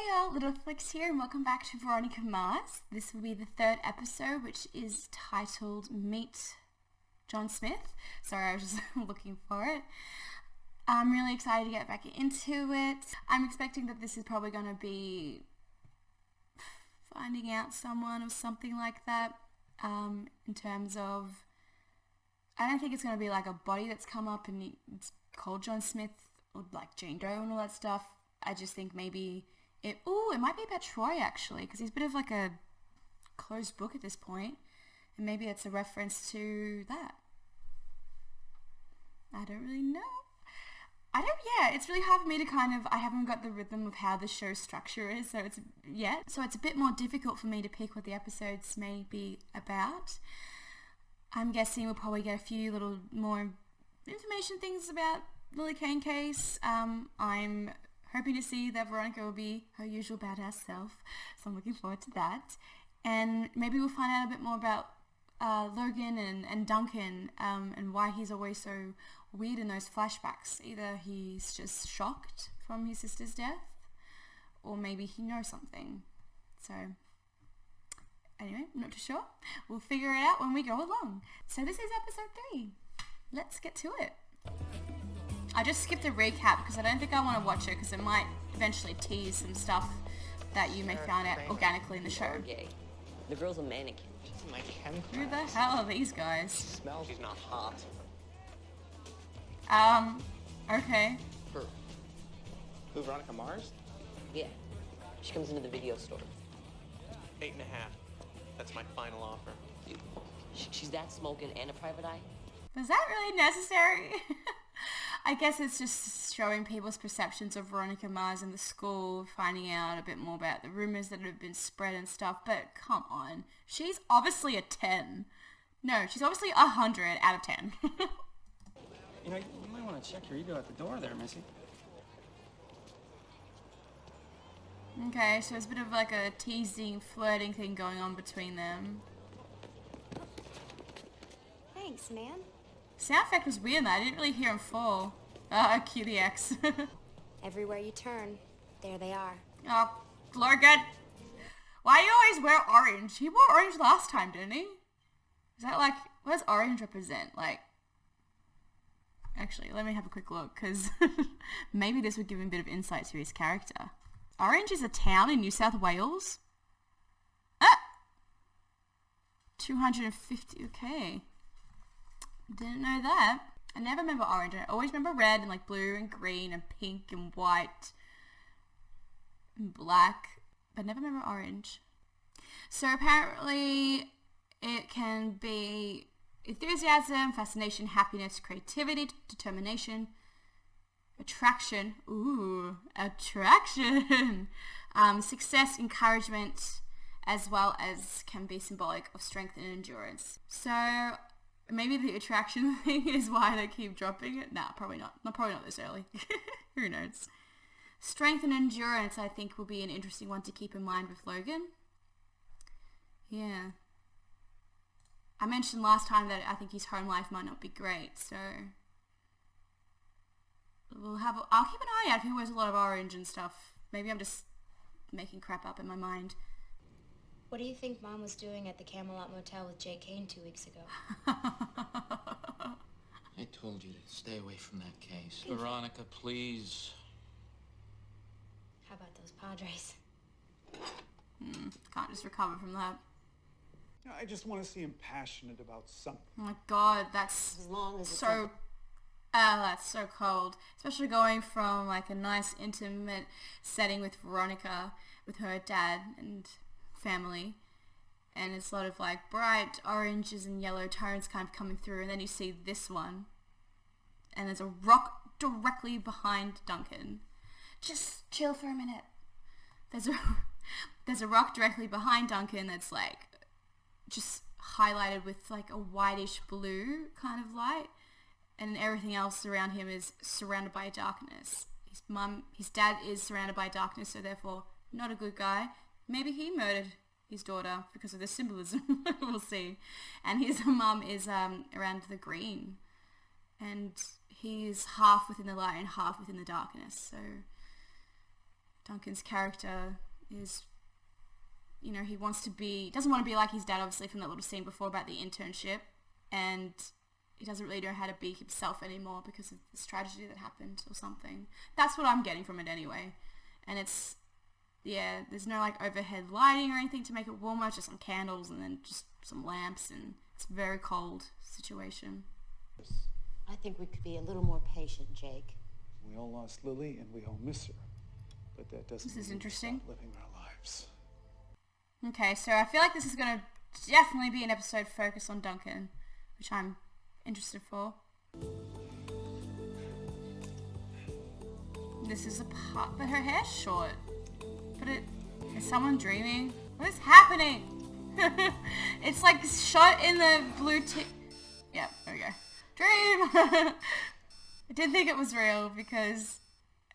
y'all, Little Flix here and welcome back to Veronica Mars. This will be the third episode, which is titled Meet John Smith. Sorry, I was just looking for it. I'm really excited to get back into it. I'm expecting that this is probably going to be finding out someone or something like that, in terms of, I don't think it's going to be like a body that's come up and it's called John Smith or like Jane Doe and all that stuff. I just think maybe it might be about Troy actually, because he's a bit of like a closed book at this point, and maybe it's a reference to that. I don't really know. It's really hard for me to I haven't got the rhythm of how the show's structure is, so it's a bit more difficult for me to pick what the episodes may be about. I'm guessing we'll probably get a few little more information things about Lily Kane case. I'm hoping to see that Veronica will be her usual badass self, so I'm looking forward to that. And maybe we'll find out a bit more about Logan and Duncan, and why he's always so weird in those flashbacks. Either he's just shocked from his sister's death, or maybe he knows something. So anyway, I'm not too sure. We'll figure it out when we go along. So this is episode 3. Let's get to it. I just skipped a recap because I don't think I want to watch it because it might eventually tease some stuff that you may find out organically in the show. Gay. The girl's a mannequin. She's in my chem class. Who the hell are these guys? Smells. She's not hot. Okay. Who, Veronica Mars? Yeah. She comes into the video store. 8.5. That's my final offer. Dude, she's that smoking and a private eye? Was that really necessary? I guess it's just showing people's perceptions of Veronica Mars in the school, finding out a bit more about the rumors that have been spread and stuff, but come on. She's obviously a 10. No, she's obviously 100 out of 10. You know, you might want to check your ego at the door there, Missy. Okay, so it's a bit of like a teasing, flirting thing going on between them. Thanks, man. Sound effect was weird though, I didn't really hear him fall. Cue the X. Everywhere you turn, there they are. Oh, Logan! Why do you always wear orange? He wore orange last time, didn't he? Is that like, what does orange represent? Like, actually, let me have a quick look, because maybe this would give him a bit of insight to his character. Orange is a town in New South Wales? 250, okay. Didn't know that. I never remember orange. I always remember red and like blue and green and pink and white and black, but never remember orange. So apparently it can be enthusiasm, fascination, happiness, creativity, determination, attraction, success, encouragement, as well as can be symbolic of strength and endurance. So maybe the attraction thing is why they keep dropping it. Nah, probably not. Probably not this early. Who knows? Strength and endurance, I think, will be an interesting one to keep in mind with Logan. Yeah. I mentioned last time that I think his home life might not be great, so I'll keep an eye out if he wears a lot of orange and stuff. Maybe I'm just making crap up in my mind. What do you think Mom was doing at the Camelot Motel with Jake Kane 2 weeks ago? I told you to stay away from that case. Veronica, please. How about those Padres? Can't just recover from that. I just want to see him passionate about something. Oh my god, that's As long as it's so... that's so cold. Especially going from like a nice intimate setting with Veronica, with her dad and family, and it's a lot of like bright oranges and yellow tones kind of coming through, and then you see this one and there's a rock directly behind Duncan. Just chill for a minute. There's a rock directly behind Duncan that's like just highlighted with like a whitish blue kind of light, and everything else around him is surrounded by darkness. His dad is surrounded by darkness, so therefore not a good guy. Maybe he murdered his daughter because of the symbolism. We'll see. And his mum is around the green, and he's half within the light and half within the darkness. So Duncan's character is, you know, he doesn't want to be like his dad, obviously, from that little scene before about the internship, and he doesn't really know how to be himself anymore because of this tragedy that happened or something. That's what I'm getting from it anyway. And it's, yeah, there's no like overhead lighting or anything to make it warmer, just some candles and then just some lamps, and it's a very cold situation. I think we could be a little more patient, Jake. We all lost Lily and we all miss her. But that doesn't This is mean we interesting. stop living our lives. Okay, so I feel like this is going to definitely be an episode focused on Duncan, which I'm interested for. This is a part, but her hair's short. But is someone dreaming? What is happening? It's like shot in the blue yeah, there we go. Dream! I did think it was real because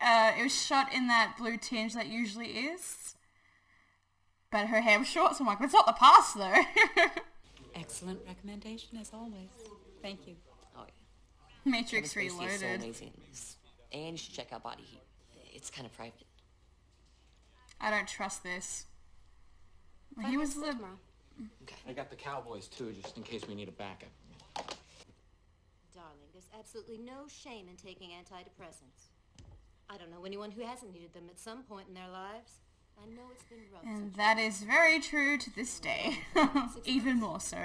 it was shot in that blue tinge that usually is. But her hair was short, so I'm like, it's not the past though. Excellent recommendation as always. Thank you. Oh yeah. Matrix Kevin Spacey is so Reloaded. amazing in this. And you should check out Body Heat. It's kind of private. I don't trust this. He was the... I got the Cowboys too, just in case we need a backup. Darling, there's absolutely no shame in taking antidepressants. I don't know anyone who hasn't needed them at some point in their lives. I know it's been rough. And that is very true to this day. Even more so.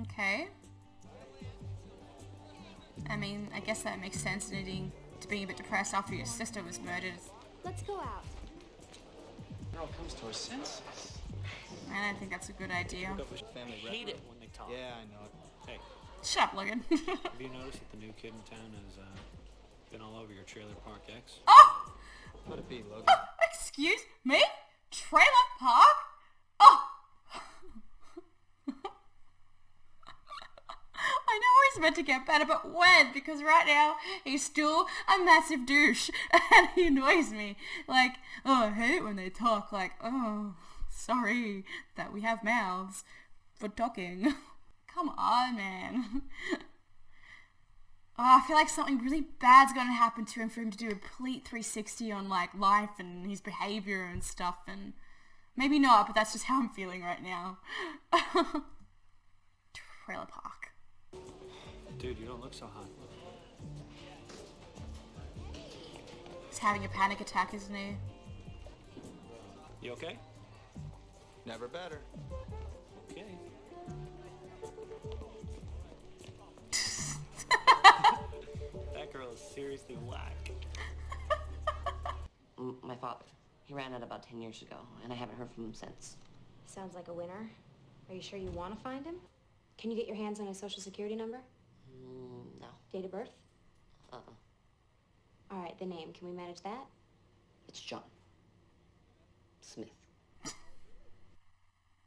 Okay. I mean, I guess that makes sense, needing to being a bit depressed after your sister was murdered. Let's go out. Girl comes to her senses. I don't think that's a good idea. Family Hate it when they talk. Yeah, I know it. Hey, Shut up, Logan. have you noticed that the new kid in town has been all over your Trailer Park ex? Oh! Let it be, Logan. Oh! Excuse me? Trailer park? Oh! I know he's meant to get better, but when? Because right now, he's still a massive douche, and he annoys me. Like, oh, I hate it when they talk, like, oh, sorry that we have mouths for talking. Come on, man. Oh, I feel like something really bad's gonna happen to him for him to do a complete 360 on, like, life and his behavior and stuff, and maybe not, but that's just how I'm feeling right now. Trailer park. Dude, you don't look so hot. He's having a panic attack, isn't he? You okay? Never better. Okay. That girl is seriously whack. My father. He ran out about 10 years ago, and I haven't heard from him since. Sounds like a winner. Are you sure you want to find him? Can you get your hands on his social security number? No. Date of birth? Uh-uh. All right, the name. Can we manage that? It's John Smith.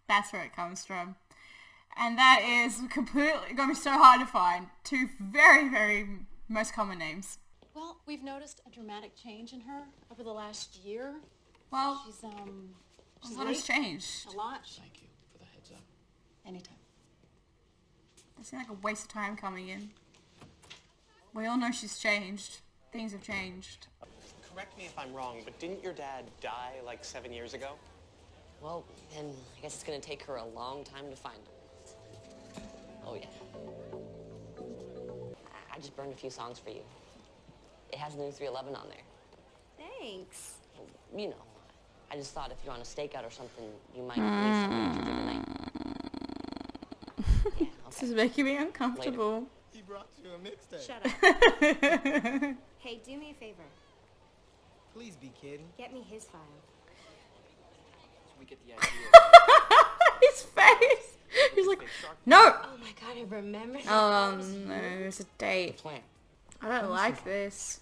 That's where it comes from. And that is completely going to be so hard to find. Two very, very most common names. Well, we've noticed a dramatic change in her over the last year. Well, She's a lot has late. changed. A lot. Thank you for the heads up. Anytime. It seems like a waste of time coming in. We all know she's changed. Things have changed. Correct me if I'm wrong, but didn't your dad die like 7 years ago? Well, then I guess it's gonna take her a long time to find him. Oh, yeah. I just burned a few songs for you. It has the new 311 on there. Thanks. You know, I just thought if you're on a stakeout or something, you might need something to do tonight. Yeah, This is making me uncomfortable. He brought you a mixtape. Shut up. Hey, do me a favor. Please be kidding. Get me his file. So we get the idea. His face! He's like, no! Oh my god, I remember. No, it's a date. Plan. I don't like this.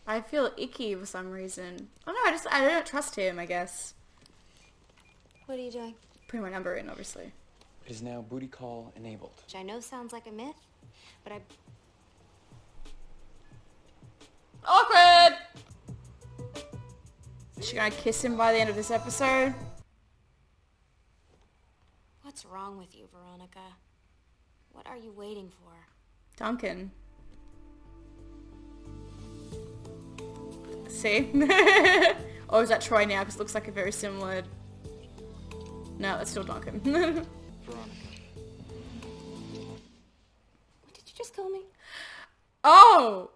I feel icky for some reason. Oh no, I don't trust him, I guess. What are you doing? Putting my number in, obviously. It is now booty call enabled. Which I know sounds like a myth, but I... Awkward! Is she gonna kiss him by the end of this episode? What's wrong with you, Veronica? What are you waiting for? Duncan. See? Or is that Troy now? Because it looks like a very similar... No, it's still Duncan. Veronica. What did you just call me? Oh!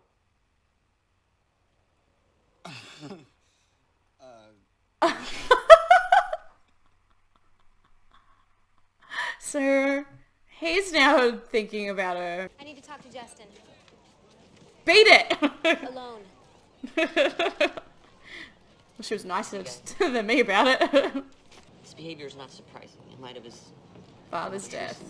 So, he's now thinking about her. I need to talk to Justin. Beat it! Alone. Well, she was nicer than me about it. His behavior is not surprising in light of his Father's death.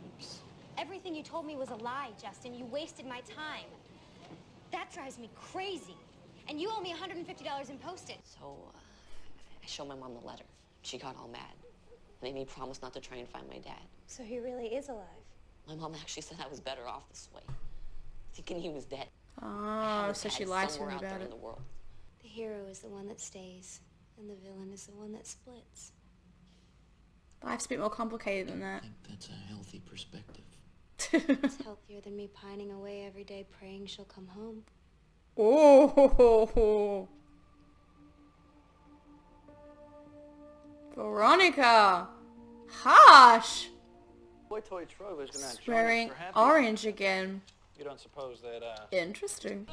Oops. Everything you told me was a lie, Justin. You wasted my time. That drives me crazy. And you owe me $150 in postage. So, I showed my mom the letter. She got all mad. And made me promise not to try and find my dad. So he really is alive. My mom actually said I was better off this way, thinking he was dead. Oh, so she lied to me Somewhere out about there in it. the world. The hero is the one that stays, and the villain is the one that splits. Life's a bit more complicated than I that. think that's a healthy perspective. It's healthier than me pining away every day praying she'll come home. Oh, Veronica, harsh. Boy toy Troy was gonna Swearing join us for happy. orange again. You don't suppose that Interesting.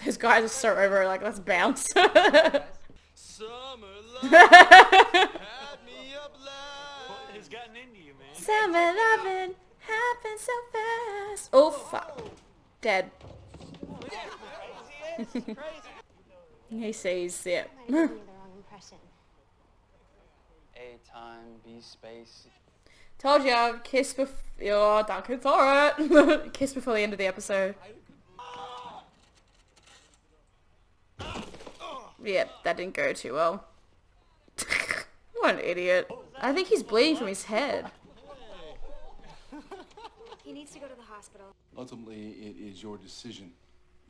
Those guys are so over it, like, let's bounce. Summer love had me up What has gotten into you, man? Summer loving happens so fast. Oh fuck. Dead. He sees it. Might have given you the wrong impression. A time, B space. Told ya, kiss before... Oh, Duncan saw it. Kiss before the end of the episode. Yep, that didn't go too well. What an idiot. I think he's bleeding from his head. He needs to go to the hospital. Ultimately, it is your decision,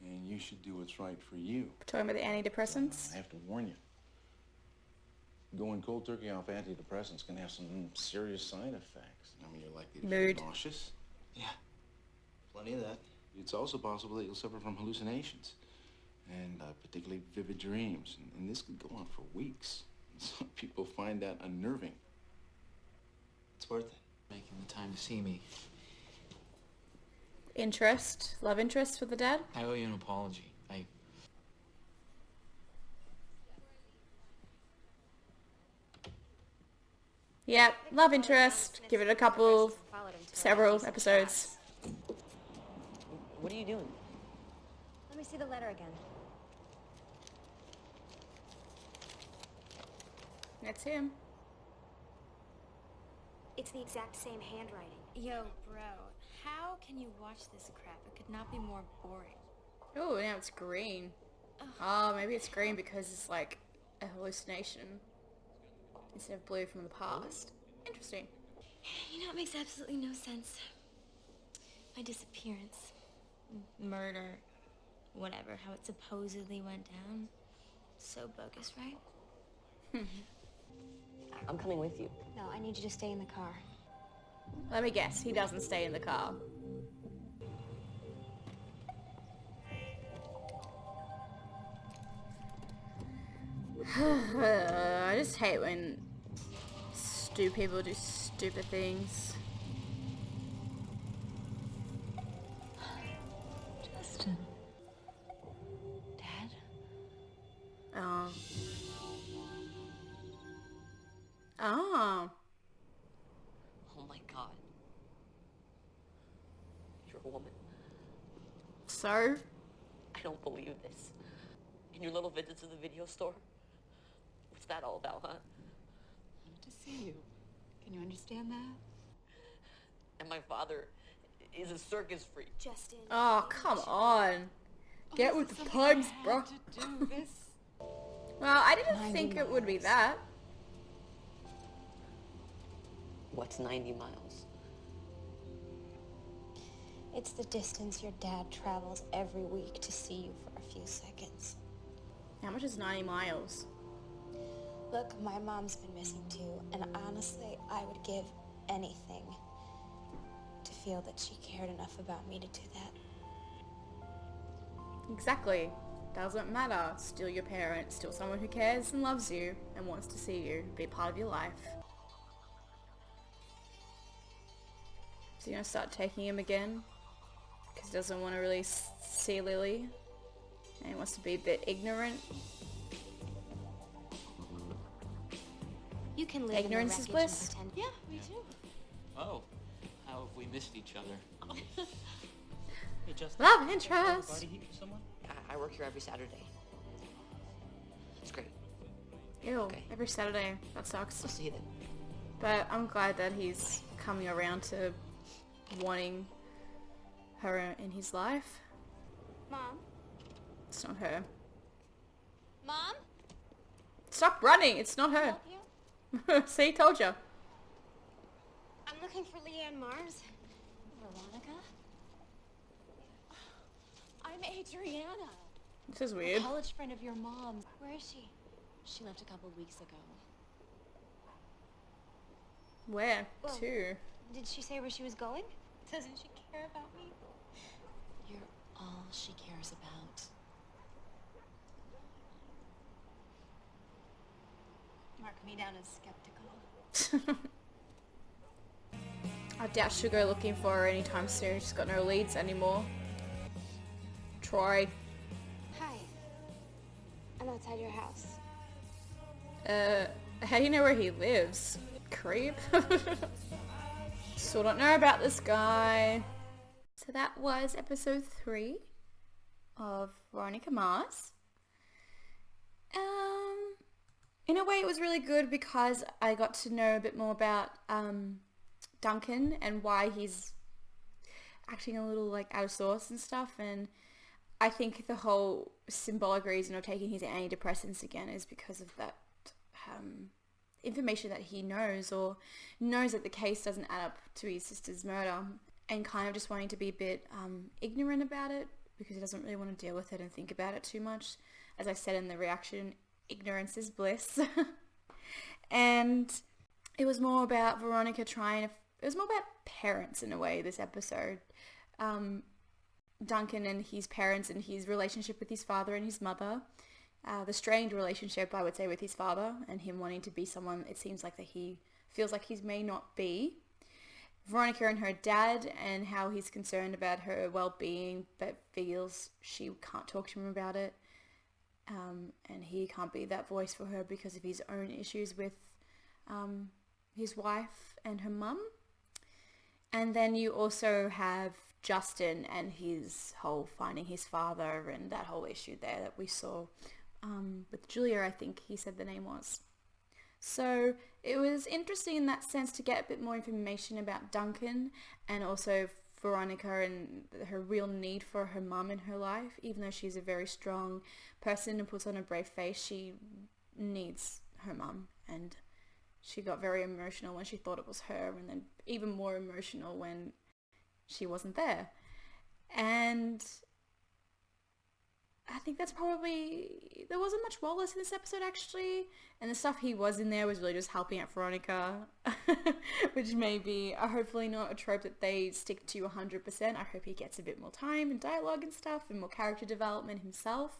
and you should do what's right for you. Talking about the antidepressants. I have to warn you. Going cold turkey off antidepressants can have some serious side effects. I mean, you're likely to Mood. feel nauseous. Yeah, plenty of that. It's also possible that you'll suffer from hallucinations, and particularly vivid dreams. And this could go on for weeks. Some people find that unnerving. It's worth it. Making the time to see me. Interest. Love interest for the dad. I owe you an apology. Yep, love interest. Give it a couple, several episodes. What are you doing? Let me see the letter again. That's him. It's the exact same handwriting. Yo, bro, how can you watch this crap? It could not be more boring. Oh, now it's green. Oh, maybe it's green because it's like a hallucination instead of blue from the past. Interesting. You know, it makes absolutely no sense. My disappearance, murder, whatever, how it supposedly went down. So bogus, right? I'm coming with you. No, I need you to stay in the car. Let me guess, he doesn't stay in the car. I just hate when people do stupid things. Justin. Dad? Oh. Oh. Oh my god. You're a woman. So? I don't believe this. And your little visits to the video store? What's that all about, huh? I want to see you. Can you understand that? And my father is a circus freak. Justin. Oh, come on. Get with the times, bro. Well, I didn't think it would be that. What's 90 miles? It's the distance your dad travels every week to see you for a few seconds. How much is 90 miles? Look, my mom's been missing too, and honestly, I would give anything to feel that she cared enough about me to do that. Exactly. Doesn't matter. Still your parent, still someone who cares and loves you and wants to see you be part of your life. So you're gonna start taking him again? Because he doesn't want to really see Lily. And he wants to be a bit ignorant. You can live Ignorance in is the bliss. wreckage and pretend. Yeah, me too. Oh, how have we missed each other? Hey, Justin. Love interest. Body heat for someone? I work here every Saturday. It's great. Ew, Okay. every Saturday. That sucks. I'll see you then. But I'm glad that he's coming around to wanting her in his life. Mom? It's not her. Mom? Stop running! It's not her. Help you? See, told you. I'm looking for Leanne Mars. Veronica? I'm Adriana. This is weird. A college friend of your mom. Where is she? She left a couple weeks ago. Where Well, to? Did she say where she was going? Doesn't she care about me? You're all she cares about. Mark me down as skeptical. I doubt she'll go looking for her anytime soon. She's got no leads anymore. Troy. Hi. I'm outside your house. How do you know where he lives? Creep. Still don't know about this guy. So that was episode 3 of Veronica Mars. In a way it was really good because I got to know a bit more about Duncan and why he's acting a little like out of sorts and stuff, and I think the whole symbolic reason of taking his antidepressants again is because of that information that he knows, or knows that the case doesn't add up to his sister's murder, and kind of just wanting to be a bit ignorant about it because he doesn't really want to deal with it and think about it too much. As I said in the reaction, ignorance is bliss. And it was more about Veronica it was more about parents in a way, this episode. Duncan and his parents and his relationship with his father and his mother. The strained relationship, I would say, with his father and him wanting to be someone it seems like that he feels like he may not be. Veronica and her dad and how he's concerned about her well-being but feels she can't talk to him about it. And he can't be that voice for her because of his own issues with his wife and her mum. And then you also have Justin and his whole finding his father and that whole issue there that we saw with Julia, I think he said the name was. So it was interesting in that sense to get a bit more information about Duncan and also Veronica and her real need for her mum in her life. Even though she's a very strong person and puts on a brave face, she needs her mum, and she got very emotional when she thought it was her, and then even more emotional when she wasn't there. And I think that's probably, there wasn't much Wallace in this episode actually, and the stuff he was in there was really just helping out Veronica, which may be hopefully not a trope that they stick to 100%. I hope he gets a bit more time and dialogue and stuff and more character development himself,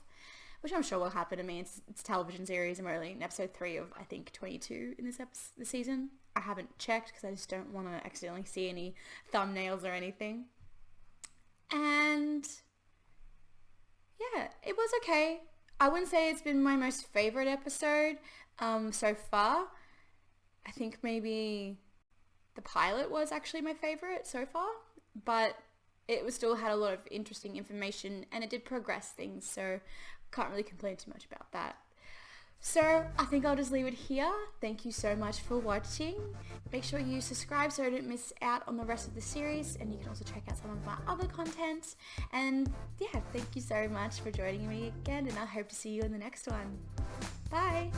which I'm sure will happen. I mean, it's a television series. I'm only in episode 3 of, I think, 22 in this season. I haven't checked because I just don't want to accidentally see any thumbnails or anything. And yeah, it was okay. I wouldn't say it's been my most favorite episode so far. I think maybe the pilot was actually my favorite so far, but it was still had a lot of interesting information and it did progress things, so can't really complain too much about that. So I think I'll just leave it here. Thank you so much for watching. Make sure you subscribe so I don't miss out on the rest of the series, and you can also check out some of my other content. And yeah, thank you so much for joining me again, and I hope to see you in the next one. Bye!